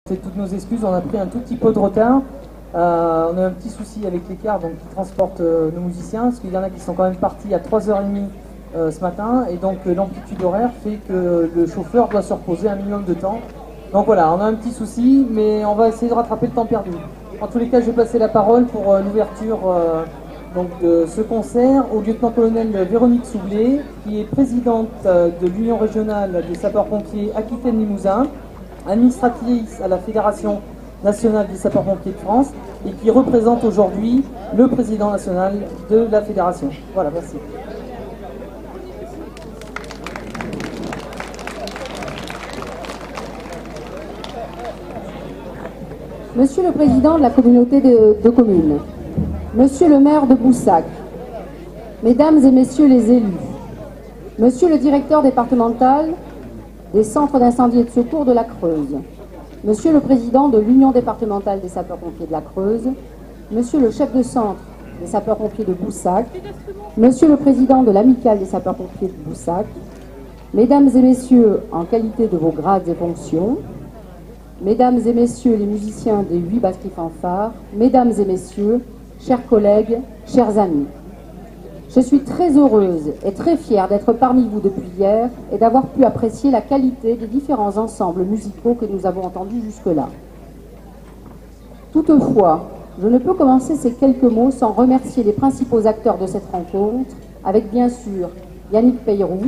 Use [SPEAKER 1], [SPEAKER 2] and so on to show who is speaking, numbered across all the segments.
[SPEAKER 1] C'est toutes nos excuses, on a pris un tout petit peu de retard. On a un petit souci avec les cars donc, qui transportent nos musiciens, parce qu'il y en a qui sont quand même partis à 3h30 ce matin, et donc l'amplitude horaire fait que le chauffeur doit se reposer un minimum de temps. Donc voilà, on a un petit souci, mais on va essayer de rattraper le temps perdu. En tous les cas, je vais passer la parole pour l'ouverture donc de ce concert au lieutenant-colonel Véronique Soublet, qui est présidente de l'Union régionale des sapeurs-pompiers Aquitaine-Limousin, administratrice à la Fédération nationale des sapeurs-pompiers de France et qui représente aujourd'hui le président national de la fédération. Voilà, merci.
[SPEAKER 2] Monsieur le Président de la communauté de communes, Monsieur le maire de Boussac, Mesdames et Messieurs les élus, Monsieur le directeur départemental des centres d'incendie et de secours de la Creuse, Monsieur le Président de l'Union départementale des sapeurs-pompiers de la Creuse, Monsieur le chef de centre des sapeurs-pompiers de Boussac, Monsieur le Président de l'Amicale des sapeurs-pompiers de Boussac, Mesdames et Messieurs en qualité de vos grades et fonctions, Mesdames et Messieurs les musiciens des 8 batteries fanfares, Mesdames et Messieurs, chers collègues, chers amis. Je suis très heureuse et très fière d'être parmi vous depuis hier et d'avoir pu apprécier la qualité des différents ensembles musicaux que nous avons entendus jusque-là. Toutefois, je ne peux commencer ces quelques mots sans remercier les principaux acteurs de cette rencontre, avec bien sûr Yannick Peyrou,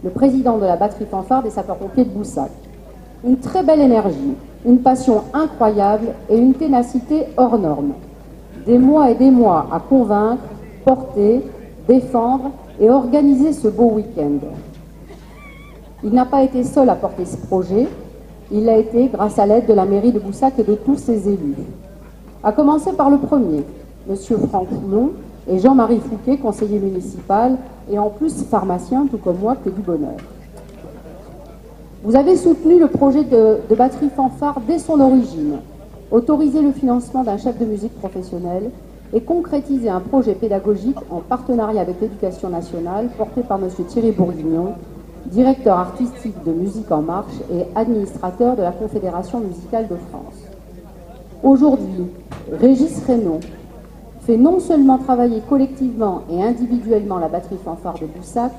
[SPEAKER 2] le président de la batterie fanfare des sapeurs-pompiers de Boussac. Une très belle énergie, une passion incroyable et une ténacité hors norme. Des mois et des mois à convaincre, porter, défendre et organiser ce beau week-end. Il n'a pas été seul à porter ce projet, il l'a été grâce à l'aide de la mairie de Boussac et de tous ses élus. À commencer par le premier, Monsieur Franck Foulon et Jean-Marie Fouquet, conseiller municipal et en plus pharmacien, tout comme moi, que du bonheur. Vous avez soutenu le projet de batterie fanfare dès son origine, autorisé le financement d'un chef de musique professionnel et concrétisé un projet pédagogique en partenariat avec l'Éducation nationale porté par M. Thierry Bourguignon, directeur artistique de Musique en Marche et administrateur de la Confédération musicale de France. Aujourd'hui, Régis Reynaud fait non seulement travailler collectivement et individuellement la batterie fanfare de Boussac,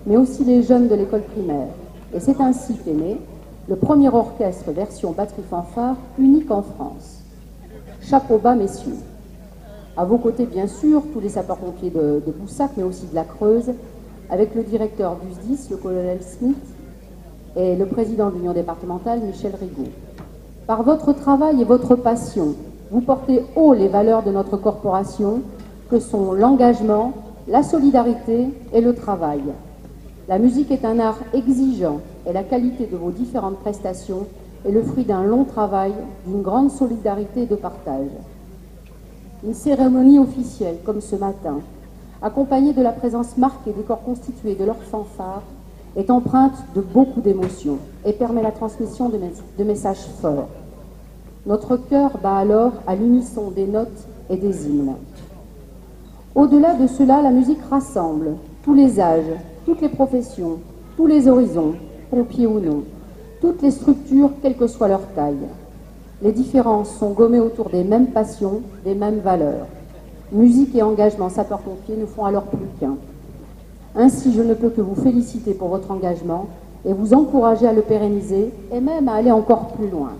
[SPEAKER 2] mais aussi les jeunes de l'école primaire. Et c'est ainsi qu'est né le premier orchestre version batterie fanfare unique en France. Chapeau bas, messieurs. À vos côtés, bien sûr, tous les sapeurs-pompiers de Boussac, mais aussi de la Creuse, avec le directeur du SDIS, le colonel Smith, et le président de l'Union départementale, Michel Rigaud. Par votre travail et votre passion, vous portez haut les valeurs de notre corporation, que sont l'engagement, la solidarité et le travail. La musique est un art exigeant et la qualité de vos différentes prestations est le fruit d'un long travail, d'une grande solidarité et de partage. Une cérémonie officielle, comme ce matin, accompagnée de la présence marquée des corps constitués de leurs fanfares, est empreinte de beaucoup d'émotions et permet la transmission de messages forts. Notre cœur bat alors à l'unisson des notes et des hymnes. Au-delà de cela, la musique rassemble tous les âges, toutes les professions, tous les horizons, pompiers ou non, toutes les structures, quelle que soit leur taille. Les différences sont gommées autour des mêmes passions, des mêmes valeurs. Musique et engagement sapeurs-pompiers ne font alors plus qu'un. Ainsi, je ne peux que vous féliciter pour votre engagement et vous encourager à le pérenniser et même à aller encore plus loin.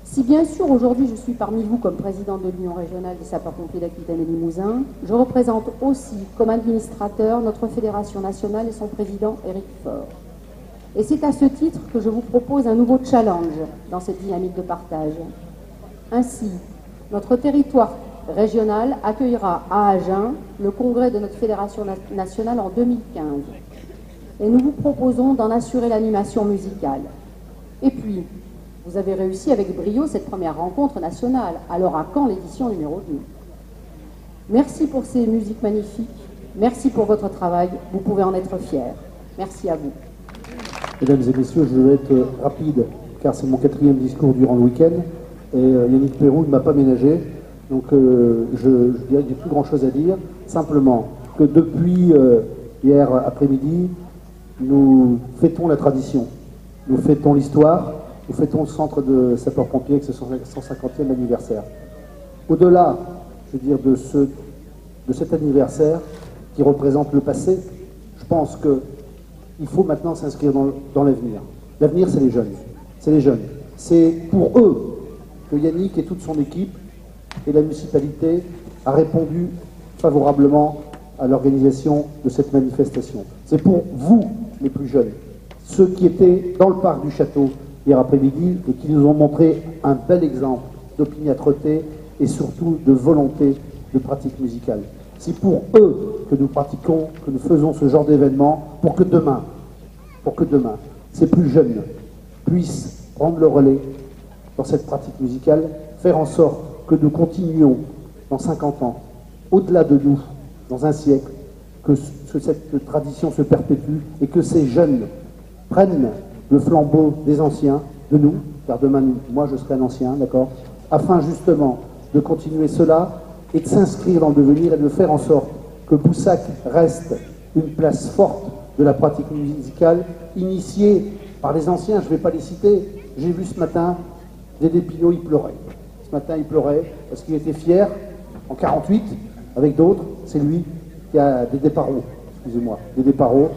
[SPEAKER 2] Si bien sûr aujourd'hui je suis parmi vous comme président de l'Union régionale des sapeurs-pompiers d'Aquitaine et Limousin, je représente aussi comme administrateur notre fédération nationale et son président Éric Faure. Et c'est à ce titre que je vous propose un nouveau challenge dans cette dynamique de partage. Ainsi, notre territoire régional accueillera à Agen le congrès de notre fédération nationale en 2015. Et nous vous proposons d'en assurer l'animation musicale. Et puis, vous avez réussi avec brio cette première rencontre nationale. Alors à quand l'édition numéro 2? Merci pour ces musiques magnifiques. Merci pour votre travail. Vous pouvez en être fiers. Merci à vous.
[SPEAKER 3] Mesdames et messieurs, je vais être rapide car c'est mon 4e discours durant le week-end et Yannick Peyrou ne m'a pas ménagé. Donc je dirais qu'il n'y a plus grand chose à dire. Simplement que depuis hier après-midi, nous fêtons la tradition. Nous fêtons l'histoire nous fêtons le centre de sapeurs-pompiers avec ce 150e anniversaire. Au-delà, je veux dire, de cet anniversaire qui représente le passé, je pense qu'il faut maintenant s'inscrire dans l'avenir. L'avenir, c'est les jeunes. C'est les jeunes. C'est pour eux que Yannick et toute son équipe et la municipalité a répondu favorablement à l'organisation de cette manifestation. C'est pour vous, les plus jeunes, ceux qui étaient dans le parc du château hier après-midi et qui nous ont montré un bel exemple d'opiniâtreté et surtout de volonté de pratique musicale. C'est pour eux que nous pratiquons, que nous faisons ce genre d'événement, pour que demain, ces plus jeunes puissent prendre le relais dans cette pratique musicale, faire en sorte que nous continuions dans 50 ans, au-delà de nous, dans un siècle, que cette tradition se perpétue et que ces jeunes prennent le flambeau des anciens, de nous, car demain, moi je serai un ancien, d'accord, afin justement de continuer cela et de s'inscrire dans le devenir et de faire en sorte que Boussac reste une place forte de la pratique musicale, initiée par les anciens, je ne vais pas les citer. J'ai vu ce matin, Dédé Pinot, il pleurait. Ce matin, il pleurait parce qu'il était fier, en 48, avec d'autres, c'est lui qui a Dédé Parot, excusez-moi, Dédé Parot,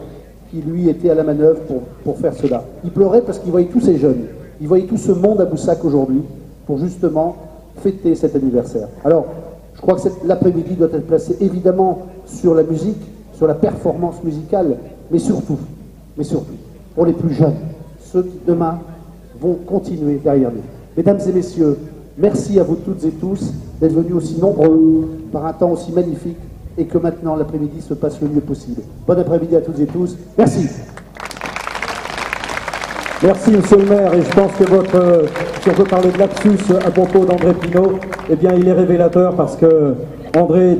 [SPEAKER 3] qui lui était à la manœuvre pour faire cela. Il pleurait parce qu'il voyait tous ces jeunes, il voyait tout ce monde à Boussac aujourd'hui, pour justement fêter cet anniversaire. Alors, je crois que l'après-midi doit être placé évidemment sur la musique, sur la performance musicale, mais surtout, pour les plus jeunes, ceux qui demain vont continuer derrière nous. Mesdames et messieurs, merci à vous toutes et tous d'être venus aussi nombreux, par un temps aussi magnifique, et que maintenant l'après-midi se passe le mieux possible. Bon après-midi à toutes et tous. Merci.
[SPEAKER 4] Merci, monsieur le maire, et je pense que si on peut parler de lapsus à propos d'André Pinot, eh bien il est révélateur parce que André...